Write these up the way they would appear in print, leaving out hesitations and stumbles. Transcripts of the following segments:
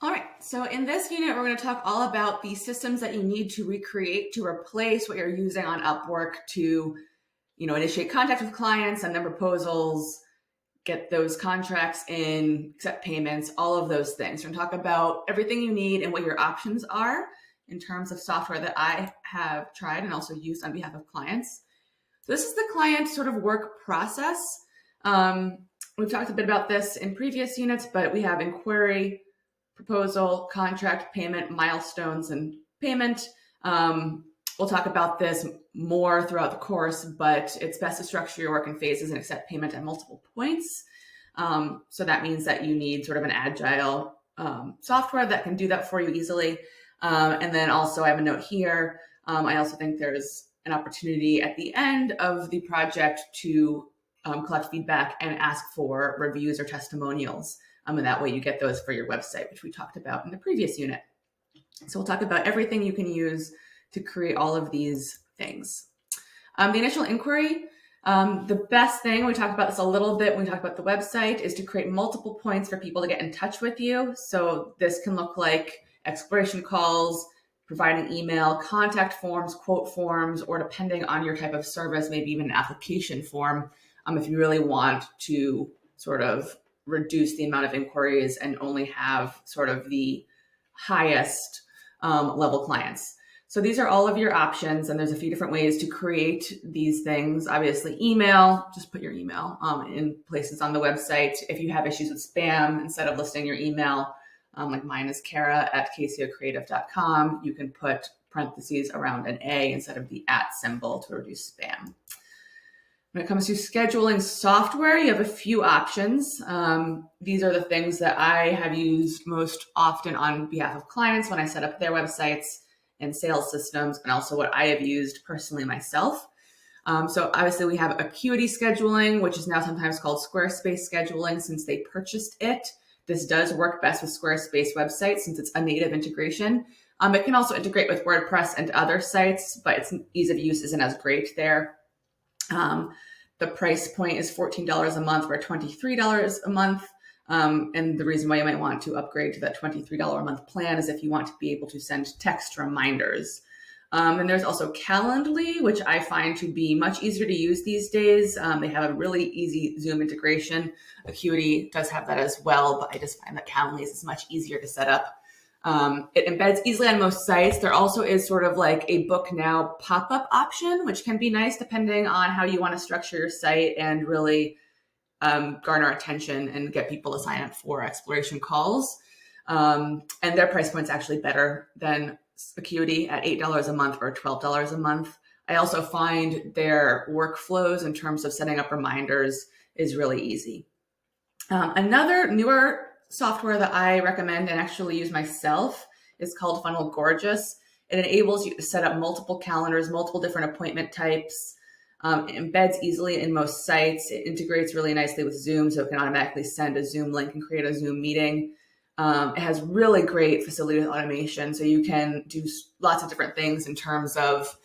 All right, so in this unit, we're going to talk all about the systems that you need to recreate to replace what you're using on Upwork to, initiate contact with clients, send them proposals, get those contracts in, accept payments, all of those things. We're going to talk about everything you need and what your options are in terms of software that I have tried and also used on behalf of clients. So this is the client sort of work process. We've talked a bit about this in previous units, but we have inquiry, proposal, contract, payment, milestones, and payment. We'll talk about this more throughout the course, but it's best to structure your work in phases and accept payment at multiple points. So that means that you need sort of an agile software that can do that for you easily. And then also I have a note here. I also think there's an opportunity at the end of the project to collect feedback and ask for reviews or testimonials. And that way you get those for your website, which we talked about in the previous unit. So we'll talk about everything you can use to create all of these things. The initial inquiry, the best thing, we talked about this a little bit when we talked about the website, is to create multiple points for people to get in touch with you. So this can look like exploration calls, providing email, contact forms, quote forms, or depending on your type of service, maybe even an application form, if you really want to sort of reduce the amount of inquiries and only have sort of the highest level clients. So these are all of your options, and there's a few different ways to create these things. Obviously, email, just put your email in places on the website. If you have issues with spam, instead of listing your email, like mine is Kara@kcocreative.com, you can put parentheses around an A instead of the @ symbol to reduce spam. When it comes to scheduling software, you have a few options. These are the things that I have used most often on behalf of clients when I set up their websites and sales systems, and also what I have used personally myself. So obviously we have Acuity scheduling, which is now sometimes called Squarespace scheduling since they purchased it. This does work best with Squarespace websites since it's a native integration. It can also integrate with WordPress and other sites, but its ease of use isn't as great there. The price point is $14 a month or $23 a month. And the reason why you might want to upgrade to that $23 a month plan is if you want to be able to send text reminders. And there's also Calendly, which I find to be much easier to use these days. They have a really easy Zoom integration. Acuity does have that as well, but I just find that Calendly is much easier to set up. It embeds easily on most sites. There also is sort of like a book now pop-up option, which can be nice depending on how you want to structure your site and really garner attention and get people to sign up for exploration calls. And their price point's actually better than Acuity at $8 a month or $12 a month. I also find their workflows in terms of setting up reminders is really easy. Another newer software that I recommend and actually use myself is called Funnel Gorgeous. It enables you to set up multiple calendars, multiple different appointment types. It embeds easily in most sites. It integrates really nicely with Zoom, so it can automatically send a Zoom link and create a Zoom meeting. It has really great facility with automation, so you can do lots of different things in terms of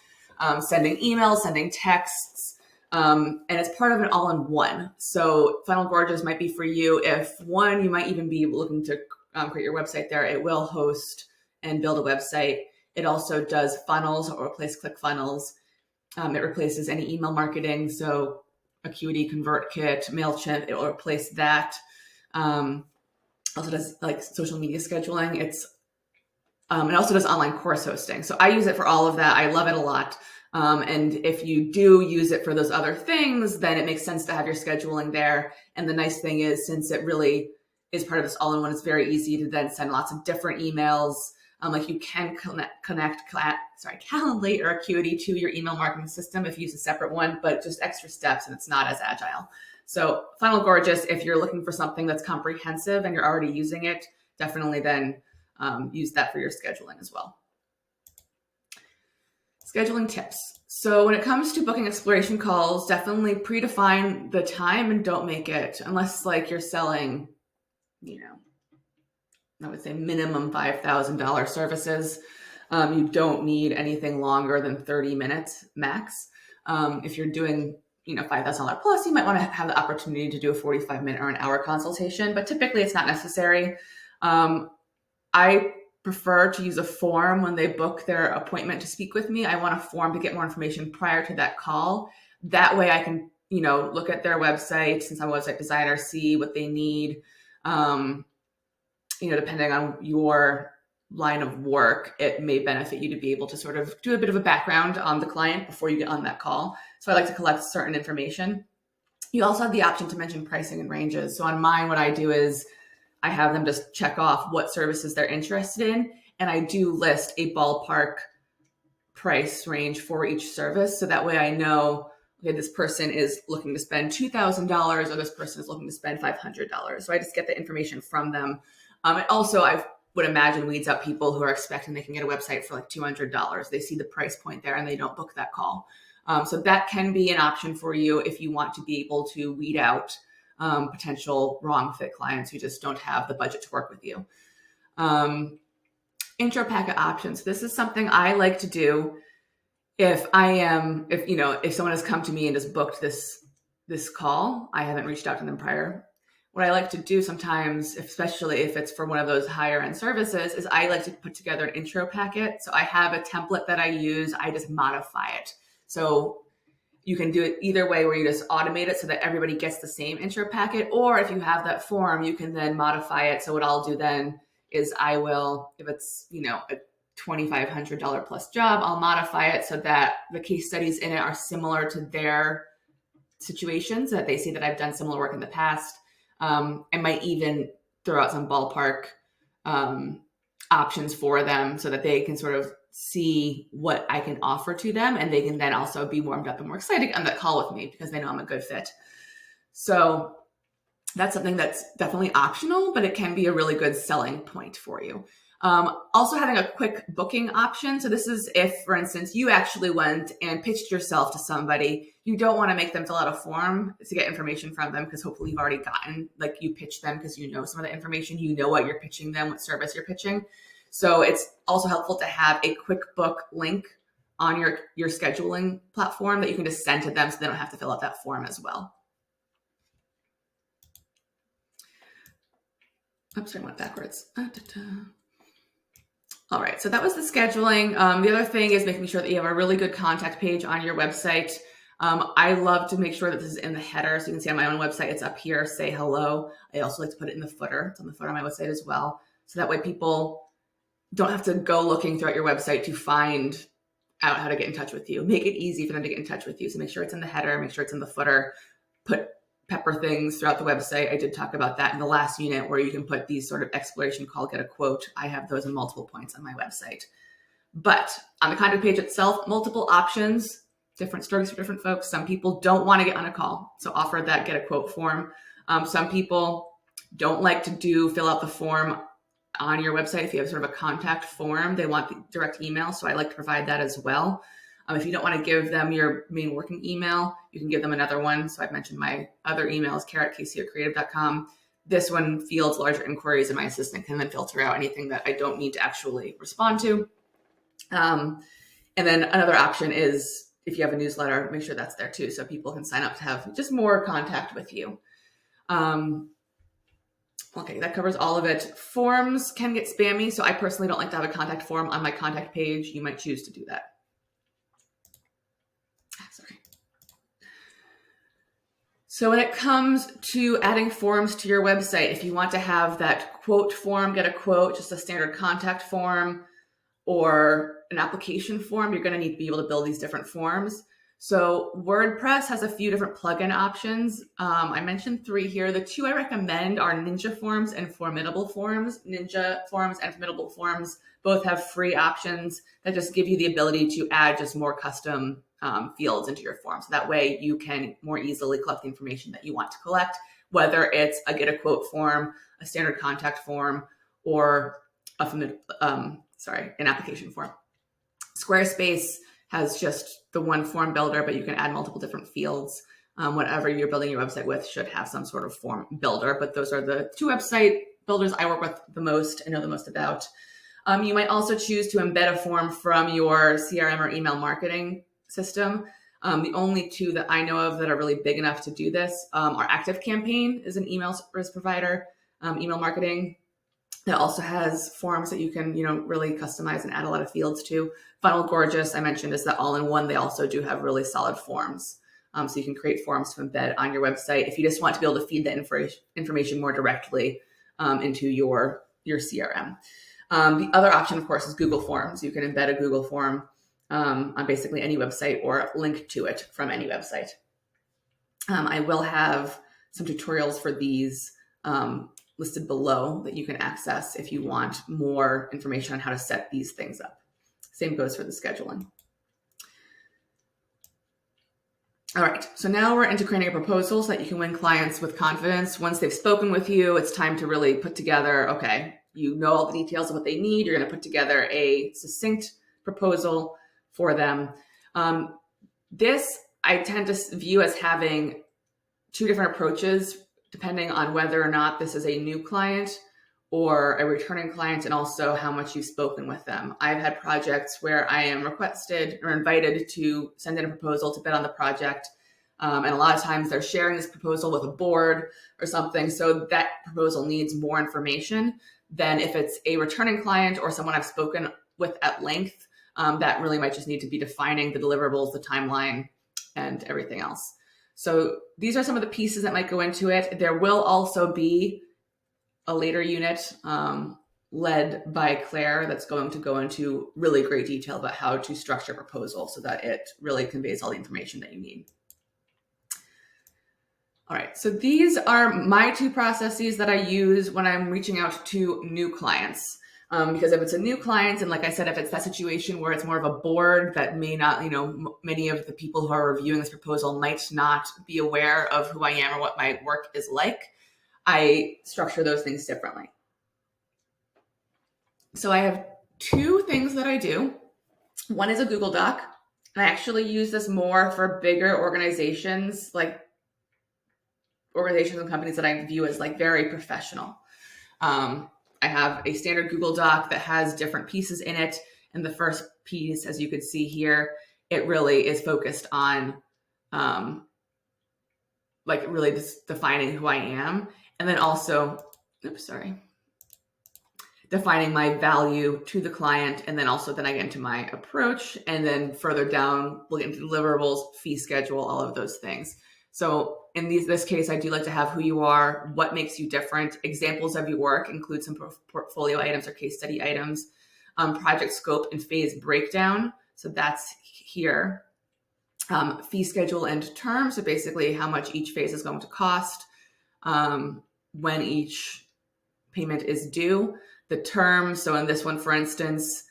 sending emails, sending texts, and it's part of an all-in-one. So Funnel Gorgeous might be for you if, one, you might even be looking to create your website there. It will host and build a website. It also does funnels or replace ClickFunnels. It replaces any email marketing. So Acuity, ConvertKit, MailChimp, it will replace that. Also does like social media scheduling. It also does online course hosting. So I use it for all of that. I love it a lot. And if you do use it for those other things, then it makes sense to have your scheduling there. And the nice thing is, since it really is part of this all-in-one, it's very easy to then send lots of different emails. Like you can connect Calendly or Acuity to your email marketing system if you use a separate one, but just extra steps and it's not as agile. So Funnel Gorgeous, if you're looking for something that's comprehensive and you're already using it, definitely then use that for your scheduling as well. Scheduling tips. So when it comes to booking exploration calls, definitely predefine the time and don't make it, unless like you're selling, I would say minimum $5,000 services. You don't need anything longer than 30 minutes max. If you're doing $5,000 plus, you might want to have the opportunity to do a 45-minute or an hour consultation, but typically it's not necessary. I prefer to use a form when they book their appointment to speak with me. I want a form to get more information prior to that call. That way I can, look at their website, since I'm a website designer, see what they need. Depending on your line of work, it may benefit you to be able to sort of do a bit of a background on the client before you get on that call. So I like to collect certain information. You also have the option to mention pricing and ranges. So on mine, what I do is I have them just check off what services they're interested in. And I do list a ballpark price range for each service. So that way I know, okay, this person is looking to spend $2,000 or this person is looking to spend $500. So I just get the information from them. And also I would imagine weeds out people who are expecting they can get a website for like $200. They see the price point there and they don't book that call. So that can be an option for you if you want to be able to weed out potential wrong fit clients who just don't have the budget to work with you. Intro packet options. This is something I like to do if someone has come to me and just booked this call, I haven't reached out to them prior. What I like to do sometimes, especially if it's for one of those higher end services, is I like to put together an intro packet. So I have a template that I use. I just modify it. So you can do it either way, where you just automate it so that everybody gets the same intro packet. Or if you have that form, you can then modify it. So what I'll do then is I will, if it's, a $2,500 plus job, I'll modify it so that the case studies in it are similar to their situations, so that they see that I've done similar work in the past. I might even throw out some ballpark options for them so that they can sort of see what I can offer to them, and they can then also be warmed up and more excited on that call with me because they know I'm a good fit. So that's something that's definitely optional, but it can be a really good selling point for you. Also having a quick booking option. So this is if, for instance, you actually went and pitched yourself to somebody. You don't want to make them fill out a form to get information from them, because hopefully you've already gotten, you pitched them because you know some of the information, you know what you're pitching them, what service you're pitching. So it's also helpful to have a quick book link on your scheduling platform that you can just send to them so they don't have to fill out that form as well. Oops, I went backwards. All right, so that was the scheduling. The other thing is making sure that you have a really good contact page on your website. I love to make sure that this is in the header. So you can see on my own website, it's up here, say hello. I also like to put it in the footer. It's on the footer of my website as well. So that way people don't have to go looking throughout your website to find out how to get in touch with you. Make it easy for them to get in touch with you. So make sure it's in the header, make sure it's in the footer, pepper things throughout the website. I did talk about that in the last unit, where you can put these sort of exploration call, get a quote. I have those in multiple points on my website. But on the contact page itself, multiple options, different stories for different folks. Some people don't want to get on a call, so offer that get a quote form. Some people don't like to fill out the form on your website. If you have sort of a contact form, they want the direct email, so I like to provide that as well. If you don't want to give them your main working email, you can give them another one. So I've mentioned my other email is care@kcocreative.com. This one fields larger inquiries, and my assistant can then filter out anything that I don't need to actually respond to. And then another option is, if you have a newsletter, make sure that's there too, so people can sign up to have just more contact with you. Okay, that covers all of it. Forms can get spammy, so I personally don't like to have a contact form on my contact page. You might choose to do that. Sorry. So when it comes to adding forms to your website, if you want to have that quote form, get a quote, just a standard contact form, or an application form, you're going to need to be able to build these different forms. So WordPress has a few different plugin options. I mentioned 3 here. The 2 I recommend are Ninja Forms and Formidable Forms. Ninja Forms and Formidable Forms both have free options that just give you the ability to add just more custom fields into your form. So that way you can more easily collect the information that you want to collect, whether it's a get a quote form, a standard contact form, or an application form. Squarespace has just the one form builder, but you can add multiple different fields. Whatever you're building your website with should have some sort of form builder, but those are the 2 website builders I work with the most and know the most about. You might also choose to embed a form from your CRM or email marketing system. The only 2 that I know of that are really big enough to do this are ActiveCampaign is an email service provider, email marketing It also has forms that you can, really customize and add a lot of fields to. Funnel Gorgeous, I mentioned, is that all-in-one. They also do have really solid forms. So you can create forms to embed on your website if you just want to be able to feed that information more directly into your CRM. The other option, of course, is Google Forms. You can embed a Google form on basically any website or link to it from any website. I will have some tutorials for these listed below that you can access if you want more information on how to set these things up. Same goes for the scheduling. All right, so now we're into creating a proposal so that you can win clients with confidence. Once they've spoken with you, it's time to really put together, okay, you know all the details of what they need. You're going to put together a succinct proposal for them. This I tend to view as having two different approaches depending on whether or not this is a new client or a returning client, and also how much you've spoken with them. I've had projects where I am requested or invited to send in a proposal to bid on the project. And a lot of times they're sharing this proposal with a board or something. So that proposal needs more information than if it's a returning client or someone I've spoken with at length. That really might just need to be defining the deliverables, the timeline, and everything else. So these are some of the pieces that might go into it. There will also be a later unit led by Claire that's going to go into really great detail about how to structure a proposal so that it really conveys all the information that you need. All right, so these are my two processes that I use when I'm reaching out to new clients. Because if it's a new client, and like I said, if it's that situation where it's more of a board that may not, many of the people who are reviewing this proposal might not be aware of who I am or what my work is like, I structure those things differently. So I have two things that I do. One is a Google Doc. I actually use this more for bigger organizations, like organizations and companies that I view as like very professional. I have a standard Google Doc that has different pieces in it. And the first piece, as you can see here, it really is focused on really just defining who I am. And then also, defining my value to the client. And then also then I get into my approach. And then further down, we'll get into deliverables, fee schedule, all of those things. So in this case, I do like to have who you are, what makes you different, examples of your work, include some portfolio items or case study items, project scope and phase breakdown. So that's here. Fee schedule and term. So basically how much each phase is going to cost, when each payment is due, the term. So in this one, for instance,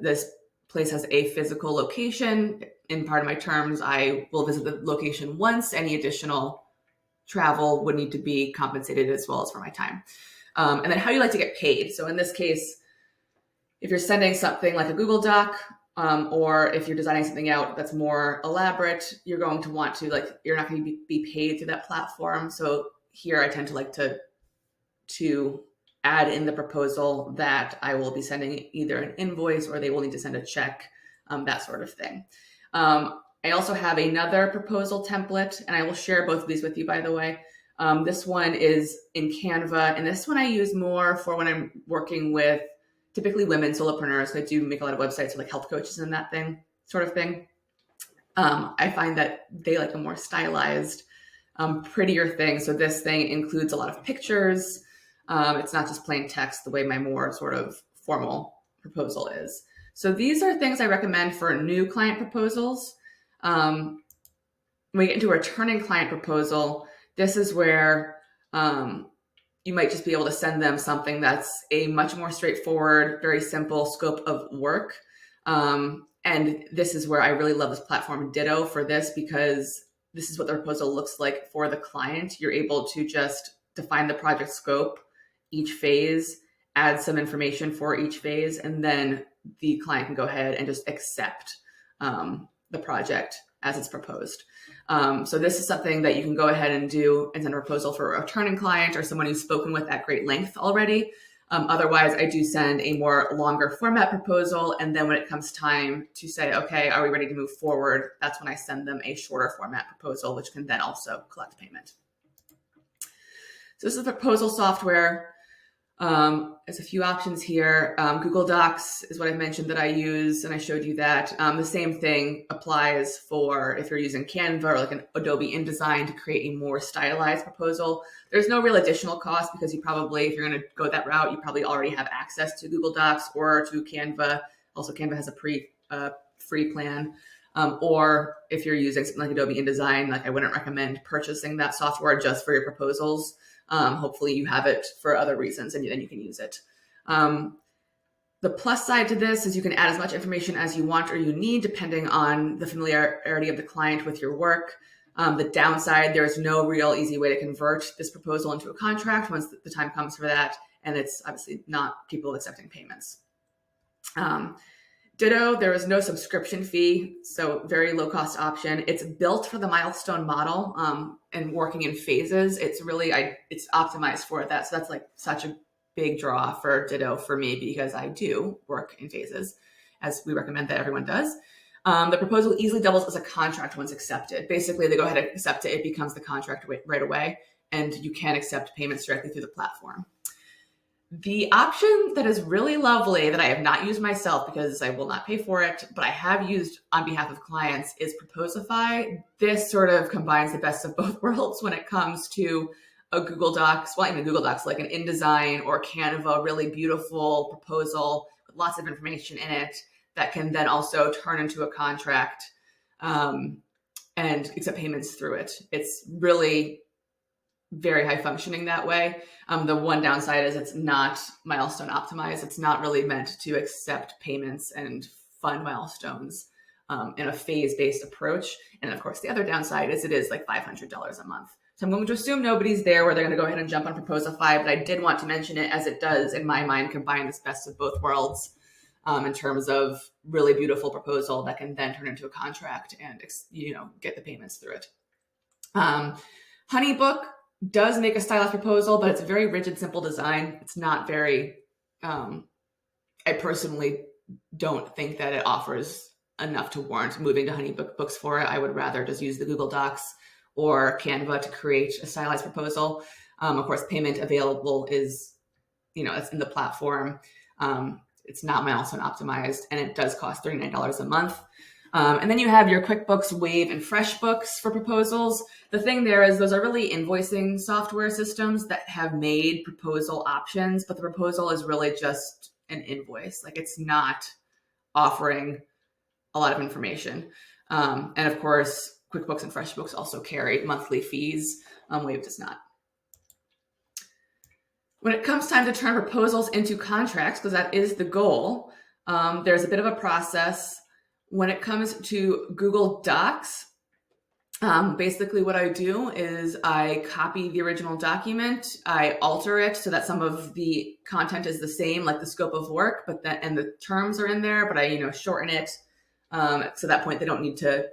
this place has a physical location. In part of my terms, I will visit the location once. Any additional travel would need to be compensated as well as for my time. And then how you like to get paid. So in this case, if you're sending something like a Google Doc, or if you're designing something out that's more elaborate, you're going to want to you're not going to be paid through that platform. So here I tend to like to add in the proposal that I will be sending either an invoice or they will need to send a check, that sort of thing. I also have another proposal template, and I will share both of these with you, by the way. This one is in Canva, and this one I use more for when I'm working with typically women solopreneurs. I do make a lot of websites for like health coaches and that sort of thing. I find that they like a more stylized, prettier thing. So this thing includes a lot of pictures. It's not just plain text the way my more sort of formal proposal is. So these are things I recommend for new client proposals. When we get into a returning client proposal, this is where you might just be able to send them something that's a much more straightforward, very simple scope of work. And this is where I really love this platform Ditto for this, because this is what the proposal looks like for the client. You're able to just define the project scope, each phase, add some information for each phase, and then the client can go ahead and just accept the project as it's proposed. So this is something that you can go ahead and do and send a proposal for a returning client or someone you've spoken with at great length already. Otherwise, I do send a more longer format proposal. And then when it comes time to say, okay, are we ready to move forward? That's when I send them a shorter format proposal, which can then also collect payment. So this is the proposal software. There's a few options here. Google Docs is what I mentioned that I use, and I showed you that. The same thing applies for if you're using Canva or like an Adobe InDesign to create a more stylized proposal. There's no real additional cost because you probably, if you're going to go that route, you probably already have access to Google Docs or to Canva. Also, Canva has a free plan. Or if you're using something like Adobe InDesign, like I wouldn't recommend purchasing that software just for your proposals. Hopefully you have it for other reasons and then you can use it. The plus side to this is you can add as much information as you want or you need depending on the familiarity of the client with your work. The downside, there's no real easy way to convert this proposal into a contract once the time comes for that. And it's obviously not capable of accepting payments. Ditto, there is no subscription fee, so very low cost option. It's built for the milestone model and working in phases. It's really, it's optimized for that. So that's like such a big draw for Ditto for me because I do work in phases, as we recommend that everyone does. The proposal easily doubles as a contract once accepted. Basically, they go ahead and accept it. It becomes the contract right away, and you can accept payments directly through the platform. The option that is really lovely that I have not used myself because I will not pay for it, but I have used on behalf of clients is Proposify. This sort of combines the best of both worlds when it comes to a Google Docs, well, even Google Docs, like an InDesign or Canva, really beautiful proposal with lots of information in it that can then also turn into a contract and accept payments through it. It's really very high functioning that way. The one downside is it's not milestone optimized. It's not really meant to accept payments and fund milestones in a phase-based approach. And of course, the other downside is it is like $500 a month. So I'm going to assume nobody's there where they're going to go ahead and jump on Proposify, but I did want to mention it as it does, in my mind, combine this best of both worlds in terms of really beautiful proposal that can then turn into a contract and get the payments through it. Honeybook does make a stylized proposal, but it's a very rigid, simple design. It's not very, I personally don't think that it offers enough to warrant moving to Honeybooks for it. I would rather just use the Google Docs or Canva to create a stylized proposal. Of course, payment available is, it's in the platform. It's not milestone optimized, and it does cost $39 a month. And then you have your QuickBooks, Wave, and FreshBooks for proposals. The thing there is those are really invoicing software systems that have made proposal options, but the proposal is really just an invoice. Like it's not offering a lot of information. And of course, QuickBooks and FreshBooks also carry monthly fees. Wave does not. When it comes time to turn proposals into contracts, because that is the goal, there's a bit of a process. When it comes to Google Docs, basically what I do is I copy the original document, I alter it so that some of the content is the same, like the scope of work, and the terms are in there, but I shorten it. So at that point, they don't need to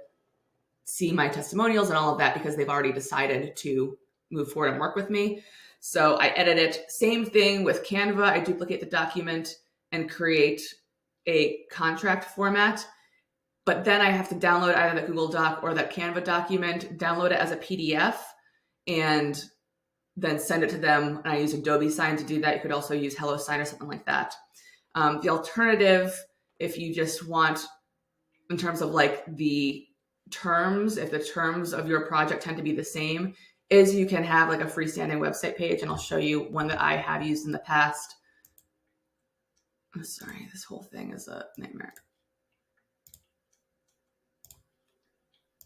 see my testimonials and all of that because they've already decided to move forward and work with me. So I edit it. Same thing with Canva. I duplicate the document and create a contract format. But then I have to download either that Google Doc or that Canva document, download it as a PDF, and then send it to them. And I use Adobe Sign to do that. You could also use HelloSign or something like that. The alternative, if you just want, in terms of like the terms, if the terms of your project tend to be the same, is you can have like a freestanding website page. And I'll show you one that I have used in the past. I'm sorry, this whole thing is a nightmare.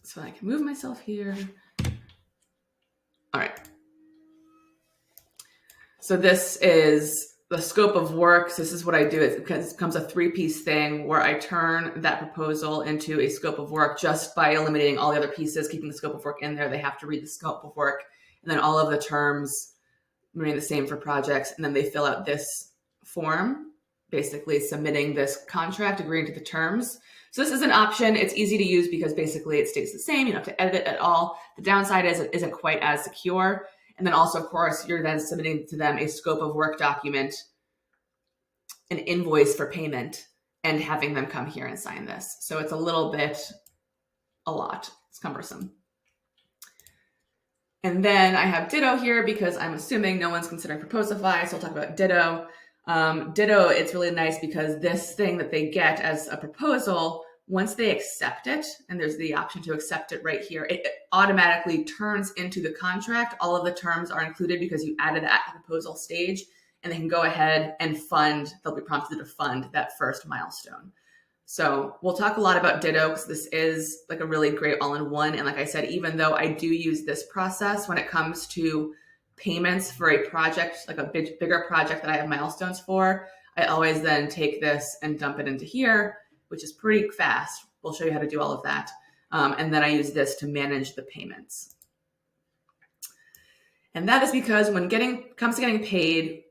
So I can move myself here. All right. So this is the scope of work. So this is what I do. It becomes a 3-piece thing where I turn that proposal into a scope of work just by eliminating all the other pieces, keeping the scope of work in there. They have to read the scope of work. And then all of the terms remain the same for projects. And then they fill out this form, basically submitting this contract, agreeing to the terms. So this is an option. It's easy to use because basically it stays the same. You don't have to edit it at all. The downside is it isn't quite as secure. And then also, of course, you're then submitting to them a scope of work document, an invoice for payment, and having them come here and sign this. So it's a lot. It's cumbersome. And then I have Ditto here because I'm assuming no one's considering Proposify, so I'll talk about Ditto. Ditto, it's really nice because this thing that they get as a proposal, once they accept it, and there's the option to accept it right here, it automatically turns into the contract. All of the terms are included because you added that at the proposal stage, and they can go ahead and fund, they'll be prompted to fund that first milestone. So we'll talk a lot about Ditto because this is like a really great all-in-one. And like I said, even though I do use this process when it comes to payments for a project, like a bigger project that I have milestones for, I always then take this and dump it into here, which is pretty fast. We'll show you how to do all of that. And then I use this to manage the payments. And that is because when comes to getting paid,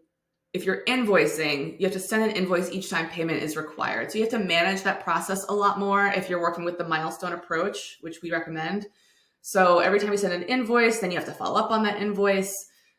if you're invoicing, you have to send an invoice each time payment is required. So you have to manage that process a lot more if you're working with the milestone approach, which we recommend. So every time you send an invoice, then you have to follow up on that invoice.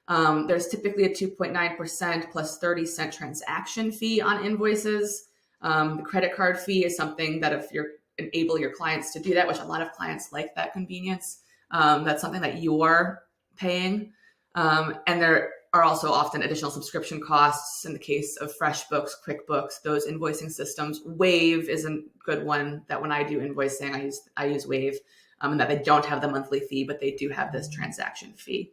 There's typically a 2.9% plus 30-cent transaction fee on invoices. The credit card fee is something that if you're enable your clients to do that, which a lot of clients like that convenience, that's something that you're paying. And there are also often additional subscription costs in the case of FreshBooks, QuickBooks, those invoicing systems. Wave is a good one that when I do invoicing, I use Wave, and that they don't have the monthly fee, but they do have this transaction fee.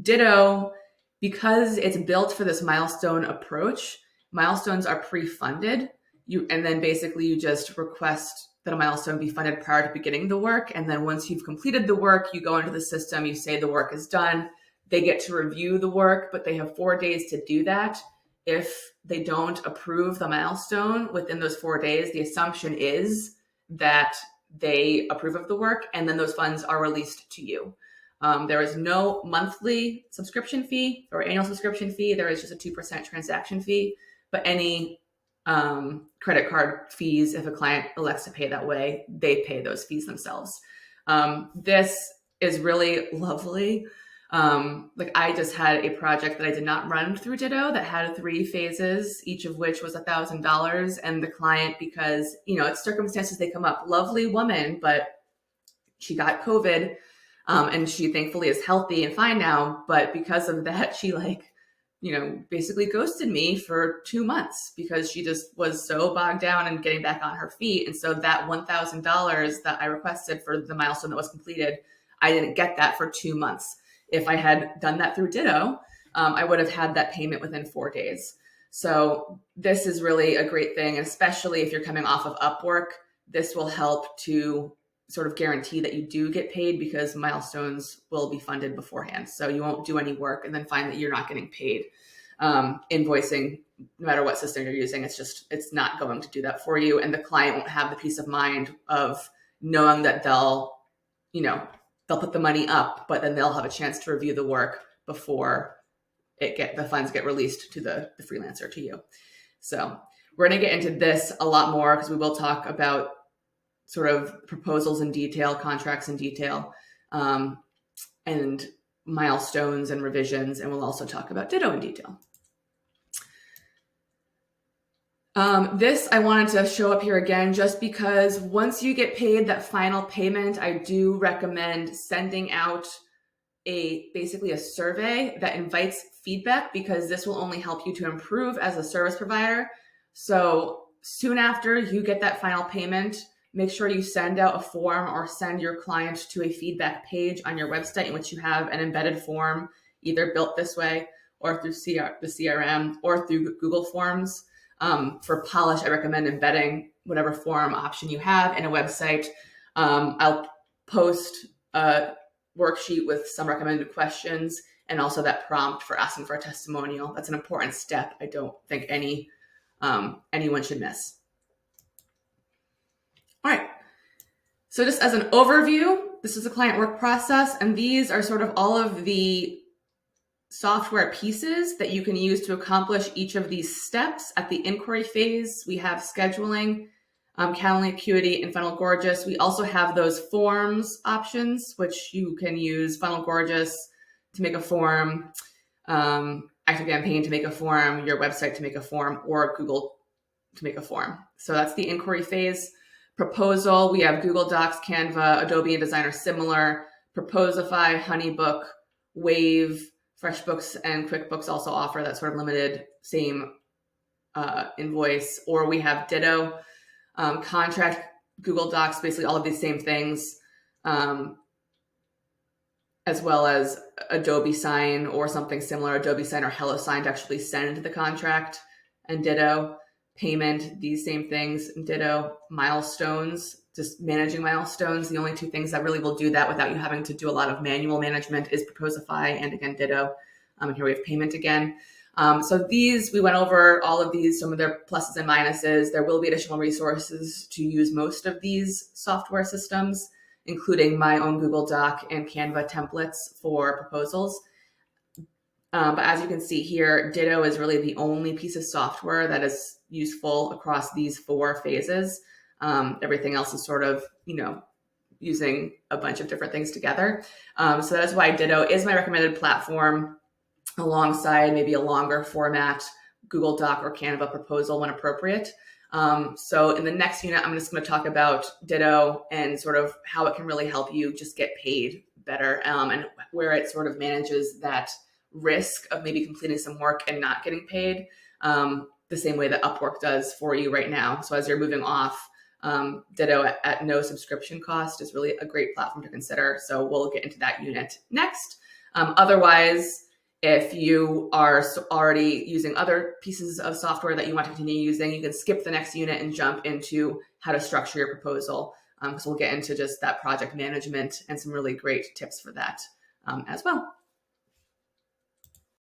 Ditto, because it's built for this milestone approach, milestones are pre-funded. And then basically you just request that a milestone be funded prior to beginning the work. And then once you've completed the work, you go into the system, you say the work is done. They get to review the work, but they have 4 days to do that. If they don't approve the milestone within those 4 days, the assumption is that they approve of the work, and then those funds are released to you. There is no monthly subscription fee or annual subscription fee. There is just a 2% transaction fee, but any credit card fees, if a client elects to pay that way, they pay those fees themselves. This is really lovely. Like I just had a project that I did not run through Ditto that had 3 phases, each of which was $1,000. And the client, because, it's circumstances, they come up, lovely woman, but she got COVID, and she thankfully is healthy and fine now. But because of that, she basically ghosted me for 2 months because she just was so bogged down and getting back on her feet. And so that $1,000 that I requested for the milestone that was completed, I didn't get that for 2 months. If I had done that through Ditto, I would have had that payment within 4 days. So this is really a great thing, especially if you're coming off of Upwork. This will help to sort of guarantee that you do get paid because milestones will be funded beforehand. So you won't do any work and then find that you're not getting paid. Invoicing, no matter what system you're using, it's not going to do that for you. And the client won't have the peace of mind of knowing that they'll put the money up, but then they'll have a chance to review the work before the funds get released to the freelancer, to you. So we're going to get into this a lot more because we will talk about sort of proposals in detail, contracts in detail, and milestones and revisions. And we'll also talk about Ditto in detail. This I wanted to show up here again, just because once you get paid that final payment, I do recommend sending out basically a survey that invites feedback, because this will only help you to improve as a service provider. So soon after you get that final payment, make sure you send out a form or send your client to a feedback page on your website in which you have an embedded form, either built this way or through the CRM or through Google Forms. For Polish, I recommend embedding whatever form option you have in a website. I'll post a worksheet with some recommended questions and also that prompt for asking for a testimonial. That's an important step I don't think anyone should miss. All right. So just as an overview, this is a client work process, and these are sort of all of the software pieces that you can use to accomplish each of these steps. At the inquiry phase, we have scheduling, Calendly, Acuity, and Funnel Gorgeous. We also have those forms options, which you can use Funnel Gorgeous to make a form, ActiveCampaign to make a form, your website to make a form, or Google to make a form. So that's the inquiry phase. Proposal, we have Google Docs, Canva, Adobe InDesign are similar. Proposify, Honeybook, Wave, FreshBooks, and QuickBooks also offer that sort of limited same invoice. Or we have Ditto, Contract, Google Docs, basically all of these same things, as well as Adobe Sign or something similar, Adobe Sign or HelloSign to actually send the contract, and Ditto. Payment, these same things, and Ditto. Milestones, just managing milestones. The only two things that really will do that without you having to do a lot of manual management is Proposify and again, Ditto. And here we have Payment again. So these, we went over all of these, some of their pluses and minuses. There will be additional resources to use most of these software systems, including my own Google Doc and Canva templates for proposals. But as you can see here, Ditto is really the only piece of software that is useful across these 4 phases. Everything else is sort of, using a bunch of different things together. So that is why Ditto is my recommended platform, alongside maybe a longer format Google Doc or Canva proposal when appropriate. So in the next unit, I'm just going to talk about Ditto and sort of how it can really help you just get paid better, and where it sort of manages that risk of maybe completing some work and not getting paid, the same way that Upwork does for you right now. So as you're moving off, Ditto at no subscription cost is really a great platform to consider. So we'll get into that unit next. Otherwise, if you are already using other pieces of software that you want to continue using, you can skip the next unit and jump into how to structure your proposal. So we'll get into just that project management and some really great tips for that as well.